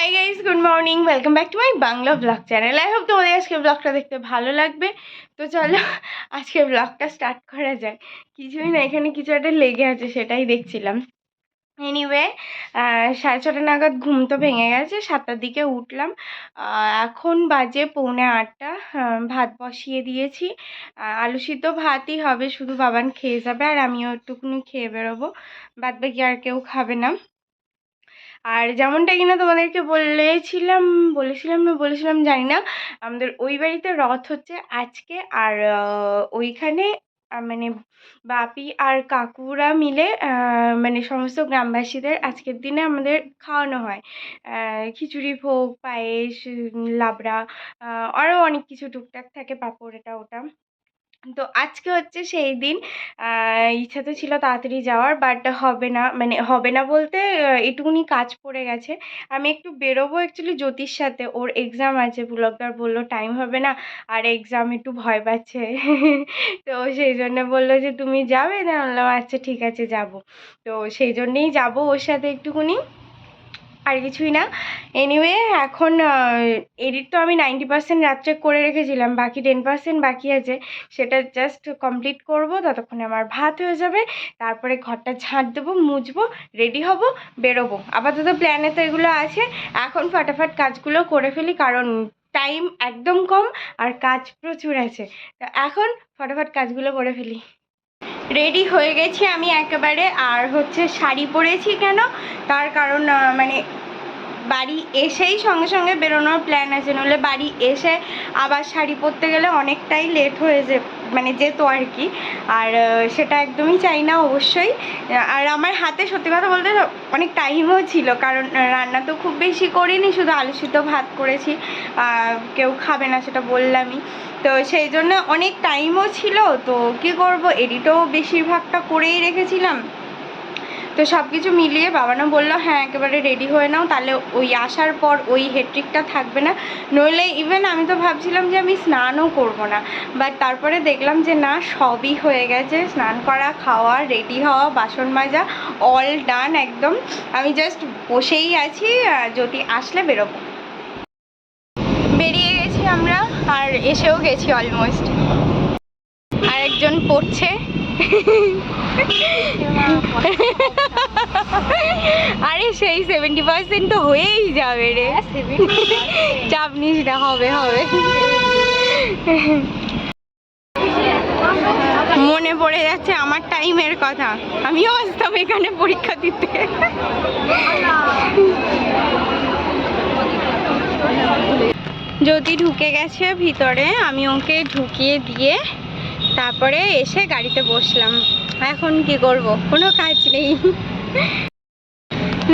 Hi guys, good morning, welcome back to my Bangla blog channel. I hope তোমাদের আজকে ব্লগটা দেখতে ভালো লাগবে। তো চলো আজকে ব্লগটা স্টার্ট করা যায়। কিছুই না, এখানে কিছু একটা লেগে আছে, সেটাই দেখছিলাম। এনিওয়ে, 6:30 নাগাদ ঘুম তো ভেঙে গেছে, 7টার দিকে উঠলাম। এখন বাজে 7:45। ভাত বসিয়ে দিয়েছি। আলু সিদ্ধ ভাতই হবে, শুধু বাবান খেয়ে যাবে আর আমিও একটুকুনি খেয়ে বেরোবো। বাদ বাকি আর কেউ খাবে না। আর যেমনটা কিনা তোমাদেরকে বলেছিলাম জানি না, আমাদের ওই বাড়িতে রথ হচ্ছে আজকে। আর ওইখানে মানে বাপি আর কাকুরা মিলে মানে সমস্ত গ্রামবাসীদের আজকের দিনে আমাদের খাওয়ানো হয়। খিচুড়ি, ভোগ, পায়েস, লাবড়া, আরও অনেক কিছু টুকটাক থাকে, পাঁপড়, এটা ওটা। তো আজকে হচ্ছে সেই দিন। ইচ্ছা তো ছিল তাড়াতাড়ি যাওয়ার, বাট হবে না বলতে এটুকুনি কাজ পড়ে গেছে। আমি একটু বেরোবো অ্যাকচুয়ালি জ্যোতির সাথে, ওর এক্সাম আছে। ব্লগার বললো টাইম হবে না, আর এক্সাম একটু ভয় পাচ্ছে। তো সেই জন্য বললো যে তুমি যাবে না, বললাম আচ্ছা ঠিক আছে যাব। তো সেই জন্যেই যাবো ওর সাথে একটুকুনি, আর কিছুই না। এনিওয়ে, এখন এডিট তো আমি 90% রাত্রে করে রেখেছিলাম, বাকি 10% বাকি আছে। সেটা জাস্ট কমপ্লিট করব, ততক্ষণে আমার ভাত হয়ে যাবে। তারপরে ঘরটা ঝাঁট দেবো, মুছবো, রেডি হব, বেরোবো। আপাতত প্ল্যানে তো এগুলো আছে। এখন ফাটাফাট কাজগুলো করে ফেলি, কারণ টাইম একদম কম আর কাজ প্রচুর আছে। তো এখন ফটাফট কাজগুলো করে ফেলি। রেডি হয়ে গেছি আমি একেবারে। আর হচ্ছে শাড়ি পরেছি কেন, তার কারণ মানে বাড়ি এসেই সঙ্গে সঙ্গে বেরোনোর প্ল্যান আছে, নইলে বাড়ি এসে আবার শাড়ি পরতে গেলে অনেকটাই লেট হয়ে যেত আর কি। আর সেটা একদমই চাই না অবশ্যই। আর আমার হাতে সত্যি কথা বলতে অনেক টাইমও ছিল, কারণ রান্না তো খুব বেশি করিনি, শুধু আলু সিদ্ধ ভাত করেছি। কেউ খাবে না সেটা বললামই। তো সেই জন্য অনেক টাইমও ছিল। তো কী করব, এডিটও বেশিরভাগটা করেই রেখেছিলাম। তো সব কিছু মিলিয়ে বাবানও বললো হ্যাঁ একেবারে রেডি হয়ে নাও, তাহলে ওই আসার পর ওই হেট্রিকটা থাকবে না। নইলে ইভেন আমি তো ভাবছিলাম যে আমি স্নানও করব না, বাট তারপরে দেখলাম যে না, সবই হয়ে গেছে। স্নান করা, খাওয়া, রেডি হওয়া, বাসন মাজা, অল ডান একদম। আমি জাস্ট বসেই আছি, যদি আসলে বেরোবো। বেরিয়ে গেছি আমরা, আর এসেও গেছি অলমোস্ট। আরেকজন পড়ছে। আরে সেই 70% তো হয়েই যাবে রে, চাপ নিস না, হবে। মনে পড়ে যাচ্ছে আমার টাইমের কথা, আমিও আসতাম এখানে পরীক্ষা দিতে। যদি ঢুকে গেছে ভিতরে, আমি ওকে ঢুকিয়ে দিয়ে তারপরে এসে গাড়িতে বসলাম। এখন কি করব, কোনো কাজ নেই।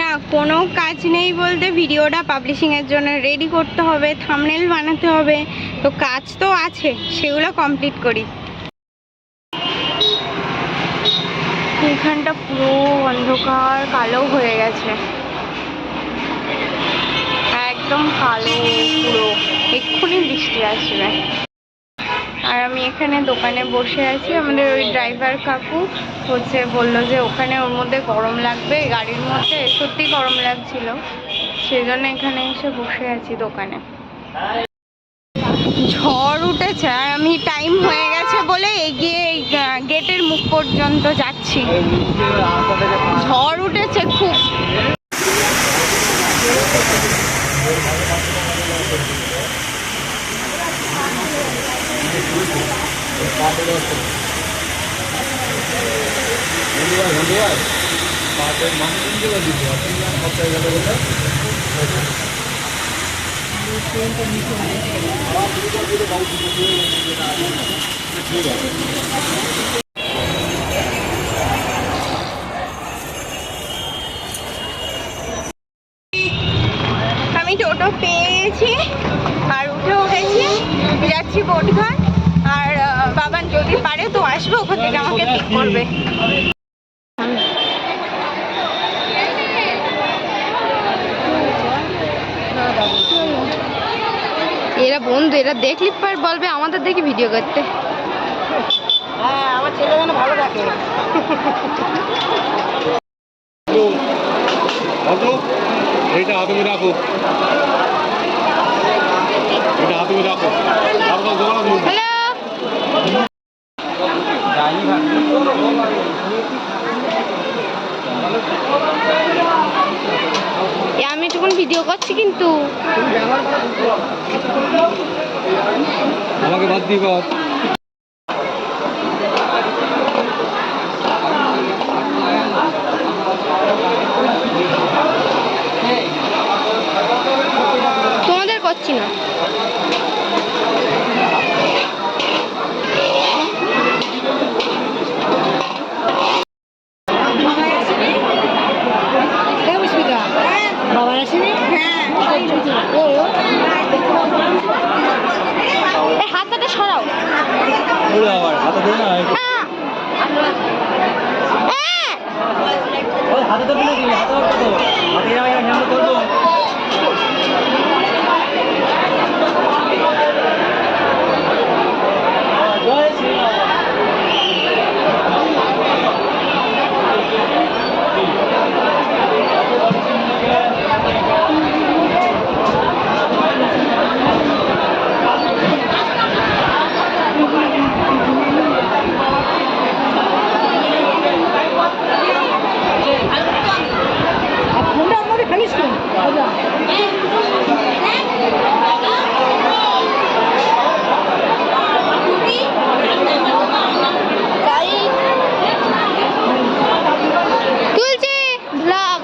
না, কোনো কাজ নেই বলতে ভিডিওটা পাবলিশিংয়ের জন্য রেডি করতে হবে, থাম্বনেল বানাতে হবে। তো কাজ তো আছে, সেগুলো কমপ্লিট করি। এখানটা পুরো অন্ধকার কালো হয়ে গেছে, একদম কালো পুরো, এক্ষুনি বৃষ্টি আসবে। আর আমি এখানে দোকানে বসে আছি। আমাদের ওই ড্রাইভার কাকু বললো যে ওখানে ওর মধ্যে গরম লাগবে, গাড়ির মধ্যে সত্যি গরম লাগছিল, সেই জন্য এখানে এসে বসে আছি দোকানে। ঝড় উঠেছে, আর আমি টাইম হয়ে গেছে বলে এগিয়ে গেটের মুখ পর্যন্ত যাচ্ছি। ঝড় উঠেছে খুব। আমি টোটো পেয়েছি আর উঠেও গেছি, যাচ্ছি বোটঘাট। আর বাবান যদি পারে তো আসবে, ওখান থেকে আমাকে পিক করবে। এরা বন্ধু, এরা দেখলি পর বলবে আমাদের দেখি ভিডিও করতে। হ্যাঁ, আমার ছেলে যেন ভালো থাকে। এটা তুমি রাখো, এটা তুমি রাখো। আমি যখন ভিডিও করছি কিন্তু আমাকে বাদ দিয়ে কর। তোমাদের করছি না। হাতটা সরাও। হাতে দে না, হাতে তো বলে দিবি, হাতে করবো। তুলছি ব্লগ।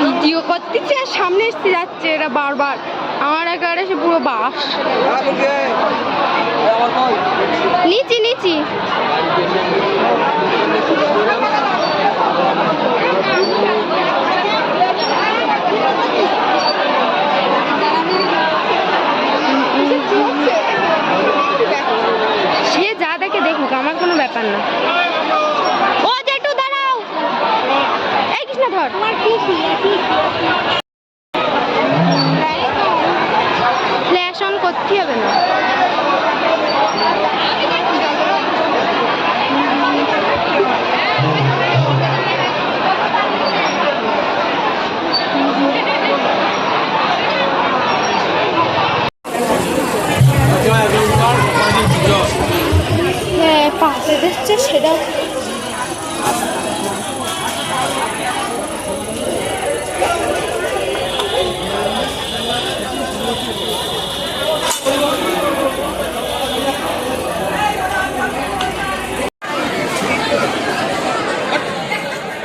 ভিডিও করতেছে আর সামনে এসে যাচ্ছে এরা বারবার। আমার একার এসে পুরো বাস নিচি নিচি। সে যা দেখে দেখুক, আমার কোনো ব্যাপার না। ও জেঠু দাঁড়াও, এই কৃষ্ণ ধর। ফ্ল্যাশ অন করতে হবে না। হ্যাঁ, পাশে দেখছে সেটা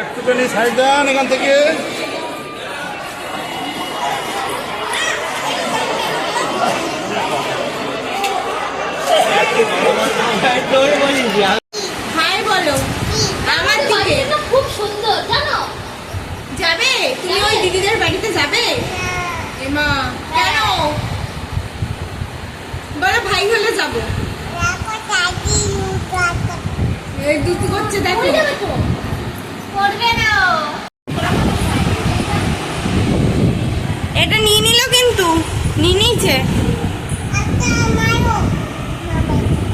একটুখানি সাইড দেন এখান থেকে। হাই বলো আমার দিকে। খুব সুন্দর জানো। যাবে তুমি ওই দিদিদের বাড়িতে যাবে? এমা কেন বলো? ভাই হলে যাবো। এই দুধ করছে দেখো। করবে না, এটা নিয়ে নিল কিন্তু নিয়ে নিয়েছে।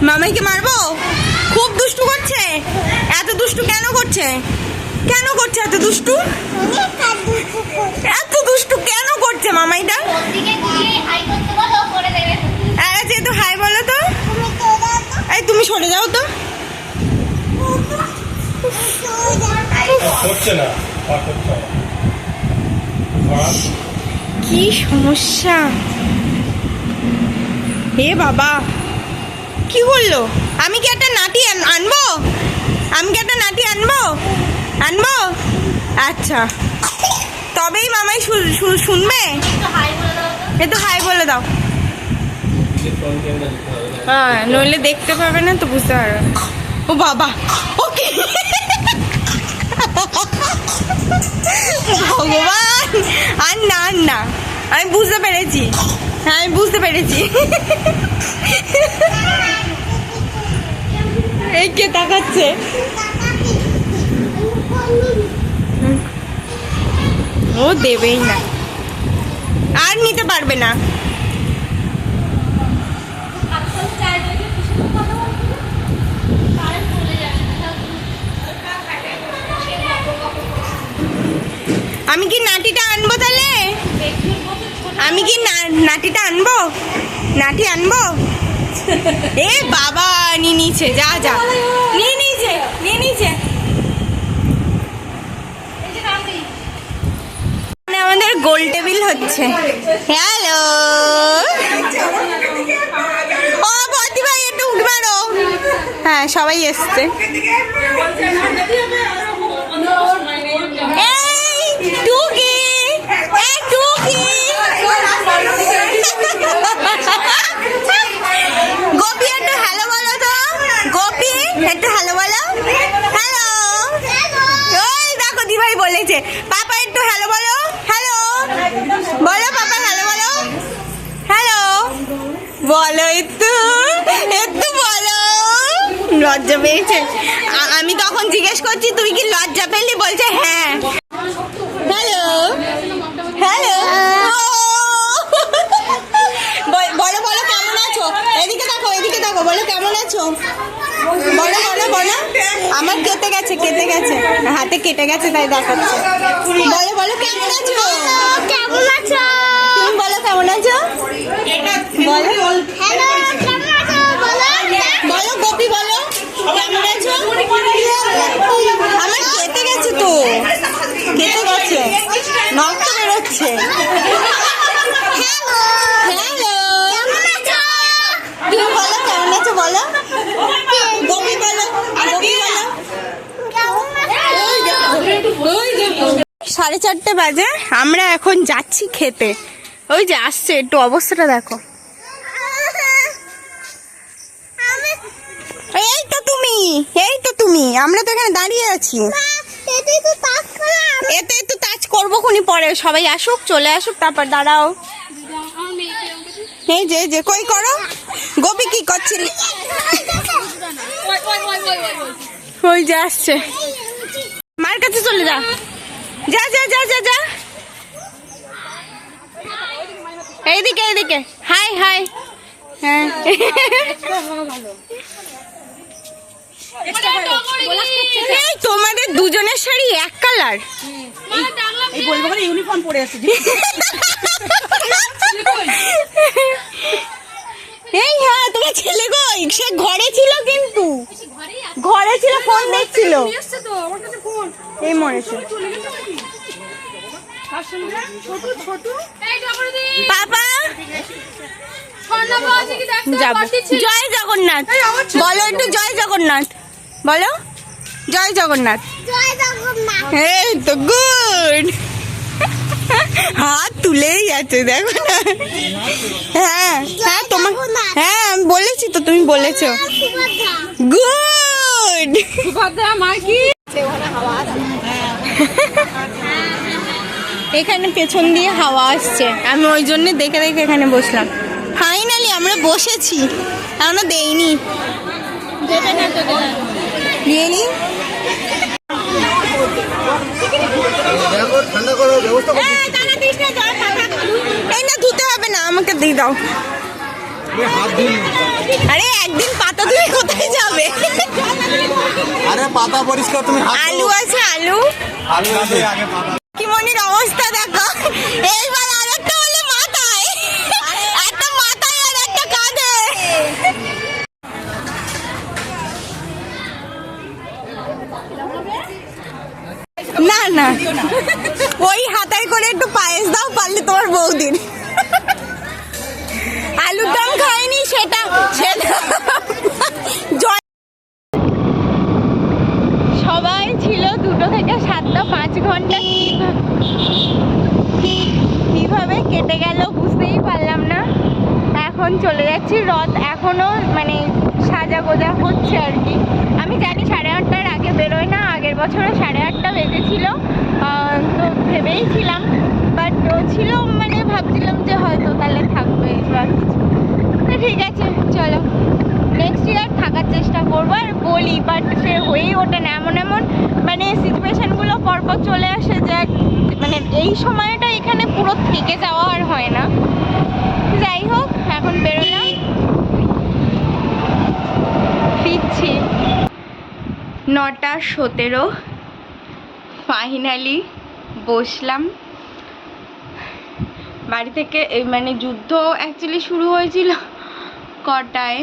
মামাইকে মারবো? খুব দুষ্টু করছে। এত দুষ্টু কেন করছে? কেন করছে এত দুষ্টু? এত দুষ্টু কেন করছে মামাইটা? যেহেতু হাই বলো তো। এই তুমি সরে যাও তো। কি সমস্যা হে বাবা, কি করলো? আমি কি একটা নাটি আনবো? আমি কি একটা নাটি আনবো? আনবো? আচ্ছা, তবেই মামাই শুনবে। একটু হাই বলে দাও। হ্যাঁ, নইলে দেখতে পাবে না তো বুঝতে পারবে না। ও বাবা, ওকে ভগবান, আর না আর না, আমি বুঝতে পেরেছি, হ্যাঁ আমি বুঝতে পেরেছি। এই কে তাকাচ্ছে? ও দেবেই না, আর নিতে পারবে না। আমি কি নাটিটা আনবো তাহলে? আমি কি নাটিটা আনবো? নাটি আনবো? এ বাবা, নিয়ে নিচে, যা যা, নিয়ে নিচে, নিয়ে নিচে। আমাদের গোল টেবিল হচ্ছে। হ্যালো, ও বদি ভাই একটু উঠে মারো। হ্যাঁ, সবাই এসছে। টুকি, এই টুকি, গোপি একটু হ্যালো বলো তো। গোপি একটু হ্যালো বলো। হ্যালো, ওই দেখো দিভাই বলেছে পাপা একটু হ্যালো বলো। হ্যালো বলো, পাপা হ্যালো বলো। হ্যালো বলো, একটু একটু বলো। লজ্জা পেয়েছে। আমি তখন জিজ্ঞেস করছি তুই কি লজ্জা পেলি, বলছে হ্যাঁ। হ্যালো হ্যালো, বলো বলো কেমন আছো? এদিকে দেখো, এদিকে দেখো, বলো কেমন আছো? বলো বলো বলো। আমার কেটে গেছে, কেটে গেছে, হাতে কেটে গেছে তাই দেখাচ্ছে। বলো বলো কেমন আছো? কেমন আছো? তুমি বলো কেমন আছো? বলো হ্যালো কেমন আছো? বলো বলো, গোপী বলো কেমন আছো? আমার কেটে গেছে তো, কেটে গেছে, রক্ত বেরোচ্ছে। হ্যালো, তুমি বলো কেমন আছো? বলো গোপী বলো, গোপী বলো। 4:30 বাজে, আমরা এখন যাচ্ছি খেতে। ওই যে আসছে, একটু অবস্থাটা দেখো। এই তো তুমি, এই তো তুমি, আমরা তো এখানে দাঁড়িয়ে আছি। এতে একটু টাচ করবো খুনি পরে, সবাই আসুক, চলে আসুক, তারপর দাঁড়াও। এই যে যে কই করো। গোপী কি করছিলি? ওই যে আসছে, মার কাছে চলে যা, যা যা যা যা যা। এইদিকে এইদিকে, হাই হাই। হ্যাঁ, এই তোমাদের দুজনের শাড়ি এক কালার। ইউনিফর্ম পরে আছে। এই হ্যাঁ, তোমার ছেলে কই? সে ঘরে ছিল, কিন্তু ঘরে ছিল, ফোন দেখছিল। এই মরেছে। পাপা যাবো। জয় জগন্নাথ বলো, একটু জয় জগন্নাথ বলো। জয় জগন্নাথ। এই তো গুড, হাত তুলেই আছে, দেখো না। হ্যাঁ হ্যাঁ, তোমার হ্যাঁ আমি বলেছি তো, তুমি বলেছো। গুড। এখানে পেছন দিয়ে হাওয়া আসছে, আমি ওই জন্য দেখে দেখে এখানে বসলাম। ফাইনালি আমরা বসেছি, এখনো দেইনি, দিয়ে নি। এই না, ধুতে হবে না, আমাকে দিয়ে দাও। আরে একদিন পাতা ধুয়ে কোথায় যাবে? আরে পাতা পরিষ্কার, তুমি আলু আছে, আলু। কি মনির অবস্থা দেখো। এইবার আরেকটা হলে মাথায়, একটা মাথায় আর একটা কাঁধে। না না, ওই হাতায় করে একটু পায়েস দাও পারলে তোমার বৌদির। আলুর দম খায়নি, সেটা সেটা সবাই ছিল 2টো থেকে 7টা, 5 ঘন্টা কিভাবে কেটে গেল বুঝতেই পারলাম না। এখন চলে যাচ্ছি। রথ এখনো মানে সাজা গোজা হচ্ছে আর কি। আমি জানি 8:30টার আগে বেরোয় না, আগের বছরও 8:30 বেজেছিল। তো ভেবেইছিলাম, বাট ছিল মানে ভাবছিলাম যে হয়তো তাহলে থাকবে বা কিছু। তো ঠিক আছে, চলো নেক্সট ইয়ার থাকার চেষ্টা করবো। আর বলি, বাট সে হয়েই ওঠে না। এমন এমন মানে সিচুয়েশানগুলো পরপর চলে আসে যে মানে এই সময়টা এখানে পুরো থেকে যাওয়া আর হয় না। যাই হোক, এখন বেরোলাম, ফিরছি। 9:17 ফাইনালি বসলাম। বাড়ি থেকে মানে যুদ্ধ অ্যাকচুয়ালি শুরু হয়েছিল কটায়,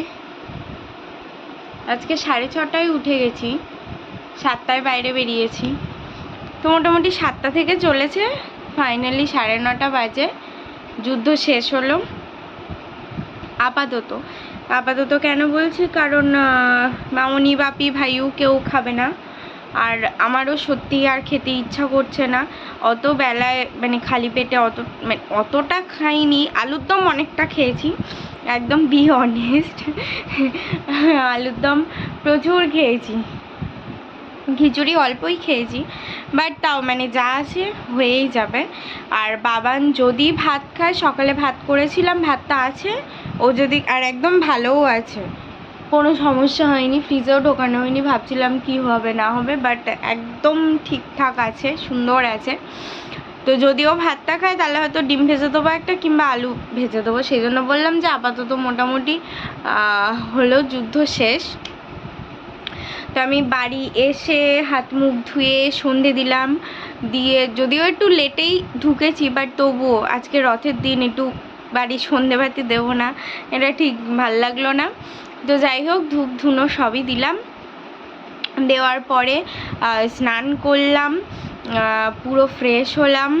আজকে 6:30টায় উঠে গেছি, 7টায় বাইরে বেরিয়েছি। তো মোটামুটি 7টা থেকে চলেছে, ফাইনালি 9:30 বাজে যুদ্ধ শেষ হলো আপাতত। কেন বলছি, কারণ মামনি, বাপি, ভাইও কেউ খাবে না। আর আমারও সত্যি আর খেতে ইচ্ছা করছে না অত বেলায়, মানে খালি পেটে অতটা খাইনি। আলুর দম অনেকটা খেয়েছি, একদম বি অনেস্ট। আলুর দম প্রচুর খেয়েছি, খিচুড়ি অল্পই খেয়েছি, বাট তাও মানে যা আছে হয়েই যাবে। আর বাবান যদি ভাত খায়, সকালে ভাত করেছিলাম, ভাতটা আছে, ও যদি, আর একদম ভালোও আছে, কোনো সমস্যা হয়নি, ফ্রিজেও ঢোকানো হয়নি। ভাবছিলাম কি হবে না হবে, বাট একদম ঠিকঠাক আছে, সুন্দর আছে। তো যদিও ভাতটা খায় তাহলে হয়তো ডিম ভেজে দেবো একটা, কিংবা আলু ভেজে দেবো। সেই জন্য বললাম যে আপাতত মোটামুটি হলো যুদ্ধ শেষ। তো আমি বাড়ি এসে হাত মুখ ধুয়ে সন্ধে দিলাম, দিয়ে যদিও একটু লেটেই ঢুকেছি, বাট তবুও আজকে রথের দিন একটু বাড়ি সন্ধেবাতি দেবো না, এটা ঠিক ভাল লাগলো না। তো যাই হোক, ধূপ ধুনো সবই দিলাম। দেওয়ার পরে স্নান করলাম, পুরো ফ্রেশ হলাম।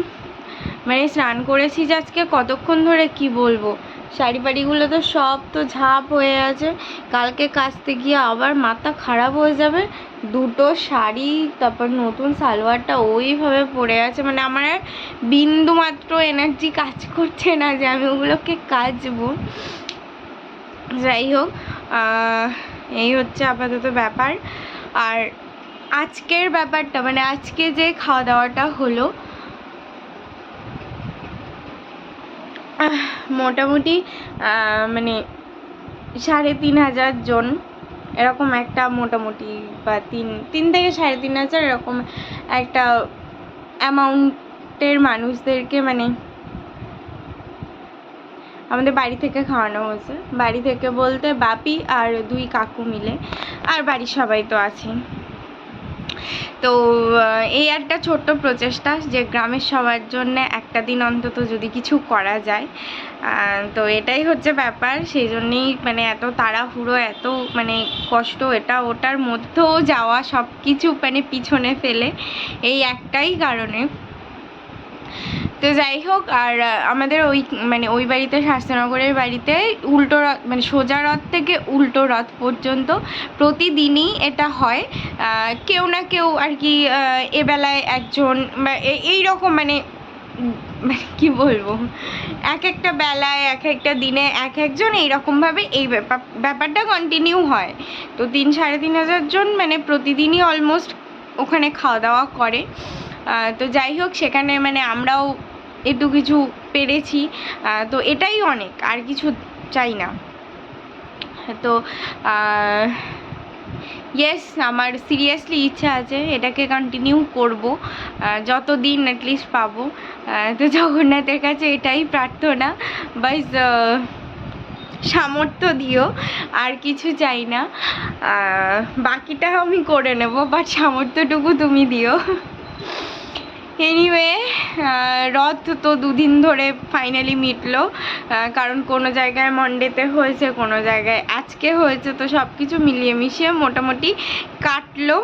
মানে স্নান করেছি যে আজকে কতক্ষণ ধরে কি বলবো, শাড়ি ফাড়িগুলো তো সব তো ঝাপ হয়ে আছে। কালকে কাচতে গিয়ে আবার মাথা খারাপ হয়ে যাবে। 2টো শাড়ি, তারপর নতুন সালোয়ারটা ওইভাবে পড়ে আছে। মানে আমার আর বিন্দু মাত্র এনার্জি কাজ করছে না যে আমি ওগুলোকে কাচবো। যাই হোক, এই হচ্ছে আপাতত ব্যাপার। আর আজকের ব্যাপারটা, মানে আজকে যে খাওয়া দাওয়াটা হলো, মোটামুটি মানে 3,500 জন এরকম একটা, মোটামুটি বা 3 থেকে 3,500 এরকম একটা অ্যামাউন্টের মানুষদেরকে মানে আমাদের বাড়ি থেকে খাওয়ানো হয়েছে। বাড়ি থেকে বলতে বাপি আর 2 কাকু মিলে, আর বাড়ির সবাই তো আছে। তো এই একটা ছোট্ট প্রচেষ্টা যে গ্রামের সবার জন্য একটা দিন অন্তত যদি কিছু করা যায়, তো এটাই হচ্ছে ব্যাপার। সেই জন্যেই মানে এত তাড়াহুড়ো, এত মানে কষ্ট, এটা ওটার মধ্যেও যাওয়া, সব কিছু মানে পিছনে ফেলে, এই একটাই কারণে। তো যাই হোক, আর আমাদের ওই বাড়িতে, শাস্ত্রনগরের বাড়িতে উল্টো রথ, মানে সোজা রথ থেকে উল্টো রথ পর্যন্ত প্রতিদিনই এটা হয়। কেউ না কেউ আর কি এবেলায় একজন, এই রকম মানে কি বলবো, এক একটা বেলায়, এক একটা দিনে এক একজন এইরকমভাবে এই ব্যাপারটা কন্টিনিউ হয়। তো 3,500 জন মানে প্রতিদিনই অলমোস্ট ওখানে খাওয়া দাওয়া করে। তো যাই হোক, সেখানে মানে আমরাও একটু কিছু পেরেছি, তো এটাই অনেক, আর কিছু চাই না। তো ইয়েস, আমার সিরিয়াসলি ইচ্ছা আছে এটাকে কন্টিনিউ করব যতদিন অ্যাটলিস্ট পাবো। তো জগন্নাথের কাছে এটাই প্রার্থনা, বাস সামর্থ্য দিও, আর কিছু চাই না। বাকিটা আমি করে নেব, বাট সামর্থ্যটুকু তুমি দিও। এনিওয়ে, রথ তো 2 দিন ধরে ফাইনালি মিটলো, কারণ কোনো জায়গায় মন্ডেতে হয়েছে, কোনো জায়গায় আজকে হয়েছে, তো সব কিছু মিলিয়ে মিশিয়ে মোটামুটি কাটলো।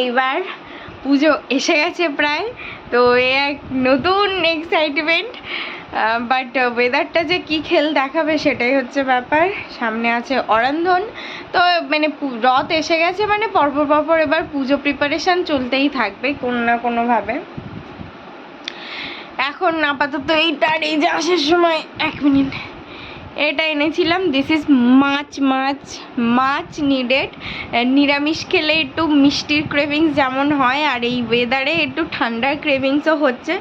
এইবার পুজো এসে গেছে প্রায়, তো এ এক নতুন এক্সাইটমেন্ট। বাট ওয়েদারটা যে কী খেল দেখাবে সেটাই হচ্ছে ব্যাপার। সামনে আছে অরন্ধন, তো মানে রথ এসে গেছে মানে পরপর এবার পুজো প্রিপারেশান চলতেই থাকবে কোনো না কোনোভাবে। এখন আপাতত এই যে আসার সময় 1 মিনিট, এটা এনেছিলাম। দিস ইজ মাছ মাছ মাছ নিডেড। নিরামিষ খেলে একটু মিষ্টির ক্রেভিংস যেমন হয়, আর এই ওয়েদারে একটু ঠান্ডার ক্রেভিংসও হচ্ছে।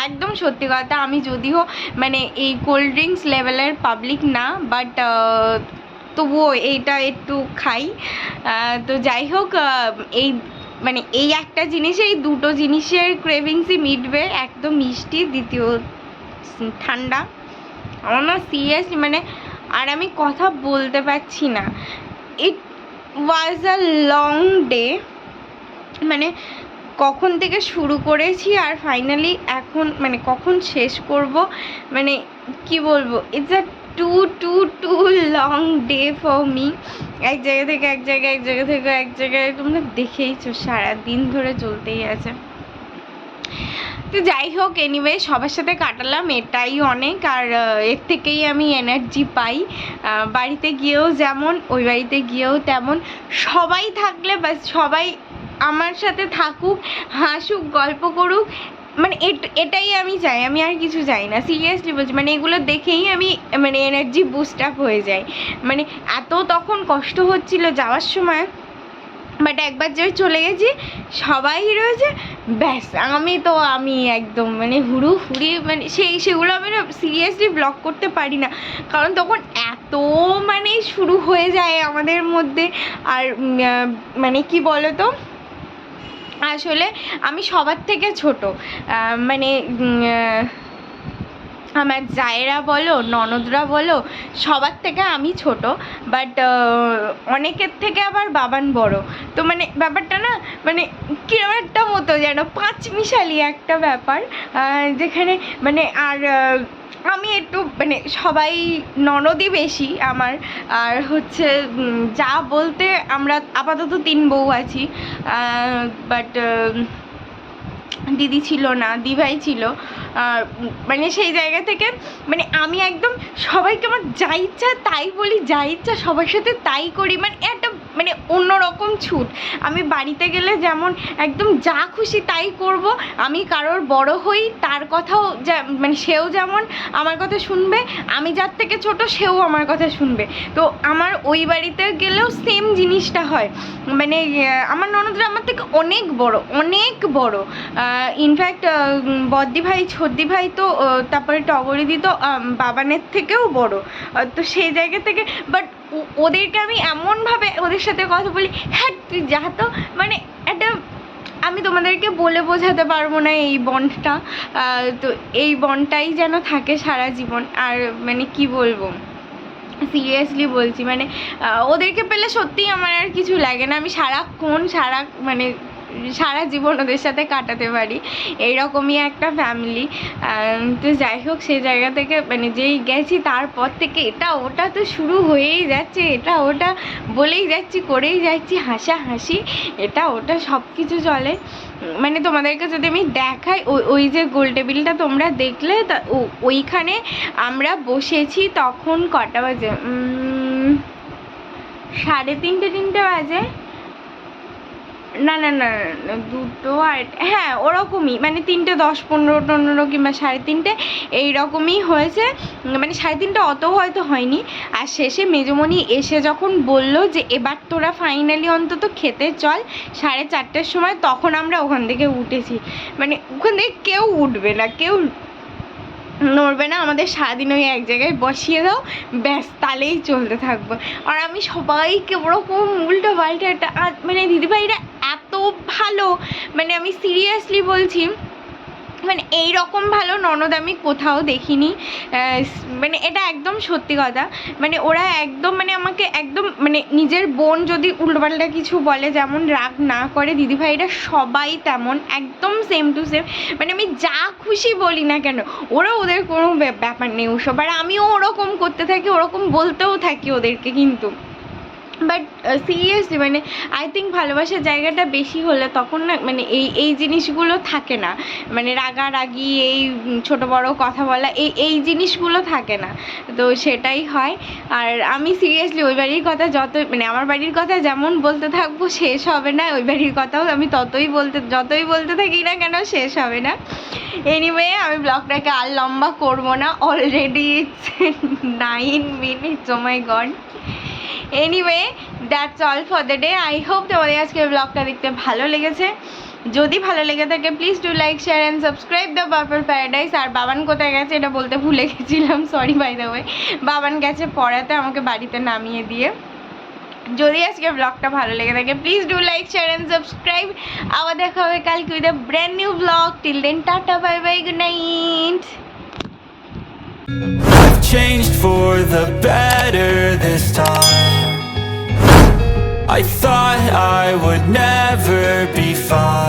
একদম সত্যি কথা, আমি যদিও মানে এই কোল্ড ড্রিঙ্কস লেভেলের পাবলিক না, বাট তবুও এইটা একটু খাই। তো যাই হোক, এই মানে এই একটা জিনিসে, এই দুটো জিনিসের ক্রেভিংসই মিটবে। একদম মিষ্টি, দ্বিতীয় ঠান্ডা। আমার না সিরিয়াসলি মানে আর আমি কথা বলতে পারছি না। ইট ওয়াজ আ লং ডে, মানে কখন থেকে শুরু করেছি আর ফাইনালি এখন মানে কখন শেষ করব, মানে কি বলবো, it's a too long day for me. এক জায়গা থেকে এক জায়গায়, এক জায়গা থেকে এক জায়গায়, তোমরা দেখেইছো সারাদিন ধরে চলতেই আছে। তো যাই হোক, এনিওয়ে সবার সাথে কাটালাম, এটাই অনেক। আর এর থেকেই আমি এনার্জি পাই। বাড়িতে গিয়েও যেমন, ওই বাড়িতে গিয়েও তেমন। সবাই থাকলে বাস, সবাই আমার সাথে থাকুক, হাসুক, গল্প করুক, মানে এটাই আমি চাই, আমি আর কিছু চাই না। সিরিয়াসলি বলছি, মানে এগুলো দেখেই আমি মানে এনার্জি বুস্ট আপ হয়ে যায়। মানে এত তখন কষ্ট হচ্ছিল যাওয়ার সময়, বাট একবার যে চলে গেছি, সবাই রয়েছে, ব্যাস আমি একদম মানে হুড়ি, মানে সেগুলো আমি না সিরিয়াসলি ব্লগ করতে পারি না, কারণ তখন এত মানে শুরু হয়ে যায় আমাদের মধ্যে। আর মানে কি বলো তো, আসলে আমি সবার থেকে ছোট, মানে আমার জায়েরা বলো, ননদরা বলো, সবার থেকে আমি ছোট, বাট অনেকের থেকে আবার বাবান বড়। তো মানে ব্যাপারটা না মানে কিরম একটা মতো যেন পাঁচমিশালি একটা ব্যাপার, যেখানে মানে আর আমি একটু মানে সবাই ননদই বেশি আমার। আর হচ্ছে যা বলতে আমরা আপাতত 3 বউ আছি, বাট দিদি ছিল না, দিভাই ছিল। মানে সেই জায়গা থেকে মানে আমি একদম সবাইকে আমার যা ইচ্ছা তাই বলি, যা ইচ্ছা সবার সাথে তাই করি, মানে একটা মানে অন্যরকম ছুট। আমি বাড়িতে গেলে যেমন একদম যা খুশি তাই করব, আমি কারোর বড় হই তার কথাও মানে সেও যেমন আমার কথা শুনবে, আমি যার থেকে ছোট সেও আমার কথা শুনবে। তো আমার ওই বাড়িতে গেলেও সেম জিনিসটা হয়। মানে আমার ননদরা আমার থেকে অনেক বড়। ইনফ্যাক্ট বদ্দি ভাই, ছদ্দি ভাই তো, তারপরে টগরিদি তো বাবানের থেকেও বড়। তো সেই জায়গা থেকে বাট ওদেরকে আমি এমনভাবে ওদের সাথে কথা বলি, হ্যাঁ তুই যা, তো মানে একটা আমি তোমাদেরকে বলে বোঝাতে পারবো না এই বন্ডটা। তো এই বন্ডটাই যেন থাকে সারা জীবন। আর মানে কি বলবো, সিরিয়াসলি বলছি, মানে ওদেরকে পেলে সত্যিই আমার আর কিছু লাগে না। আমি সারাক্ষণ মানে সারা জীবন ওদের সাথে কাটাতে পারি, এইরকমই একটা ফ্যামিলি। তো যাই হোক, সেই জায়গা থেকে মানে যেই গেছি তারপর থেকে এটা ওটা তো শুরু হয়েই যাচ্ছে, এটা ওটা বলেই যাচ্ছি, করেই যাচ্ছি, হাসাহাসি এটা ওটা সব কিছু চলে। মানে তোমাদেরকে যদি আমি দেখাই, ওই যে গোল টেবিলটা তোমরা দেখলে, তা ওইখানে আমরা বসেছি তখন কটা বাজে, 3:30 বাজে, না 2টো আর হ্যাঁ ওরকমই, মানে 3:10, 15 কিংবা 3:30 এইরকমই হয়েছে। মানে 3:30 অত হয়তো হয়নি। আর শেষে মেজোমণি এসে যখন বললো যে এবার তোরা ফাইনালি অন্তত খেতে চল 4:30টার সময়, তখন আমরা ওখান থেকে উঠেছি। মানে ওখান থেকে কেউ উঠবে না, কেউ নড়বে না, আমাদের সারাদিন ওই এক জায়গায় বসিয়ে দাও, ব্যাস তাহলেই চলতে থাকবো। আর আমি সবাইকে ওরকম উল্টো পাল্টা একটা, মানে দিদিভাইরা এত ভালো, মানে আমি সিরিয়াসলি বলছি, মানে এইরকম ভালো ননদ আমি কোথাও দেখিনি। মানে এটা একদম সত্যি কথা। মানে ওরা একদম মানে আমাকে একদম মানে নিজের বোন যদি উল্টোপাল্টা কিছু বলে যেমন রাগ না করে, দিদিভাইরা সবাই তেমন একদম সেম টু সেম। মানে আমি যা খুশি বলি না কেন, ওদের কোনো ব্যাপার নেই ওসব। আর আমিও ওরকম করতে থাকি, ওরকম বলতেও থাকি ওদেরকে। কিন্তু বাট সিরিয়াসলি মানে আই থিঙ্ক ভালোবাসার জায়গাটা বেশি হলে তখন না মানে এই জিনিসগুলো থাকে না, মানে রাগারাগি এই ছোট বড় কথা বলা এই জিনিসগুলো থাকে না, তো সেটাই হয়। আর আমি সিরিয়াসলি ওই বাড়ির কথা মানে আমার বাড়ির কথা যেমন বলতে থাকবো শেষ হবে না, ওই বাড়ির কথাও আমি যতই বলতে থাকি না কেন শেষ হবে না। এনিওয়ে আমি ব্লগটাকে আর লম্বা করবো না, already 9 minutes, oh my god. Anyway that's all for the day. I hope তোমাদের আজকে ব্লগটা দেখতে ভালো লেগেছে। যদি ভালো লেগে থাকে please do like share and subscribe the purple paradise. আর বাবান কোথায় গেছে এটা বলতে ভুলে গেছিলাম, sorry by the way. Baban গেছে পড়াতে আমাকে বাড়িতে নামিয়ে দিয়ে। যদি আজকে ব্লগটা ভালো লেগে থাকে please do like share and subscribe. আবার দেখা হবে কালকে with a brand new blog. Till then tata, bye bye, good night. I've changed for the better this time. I thought I would never be fine.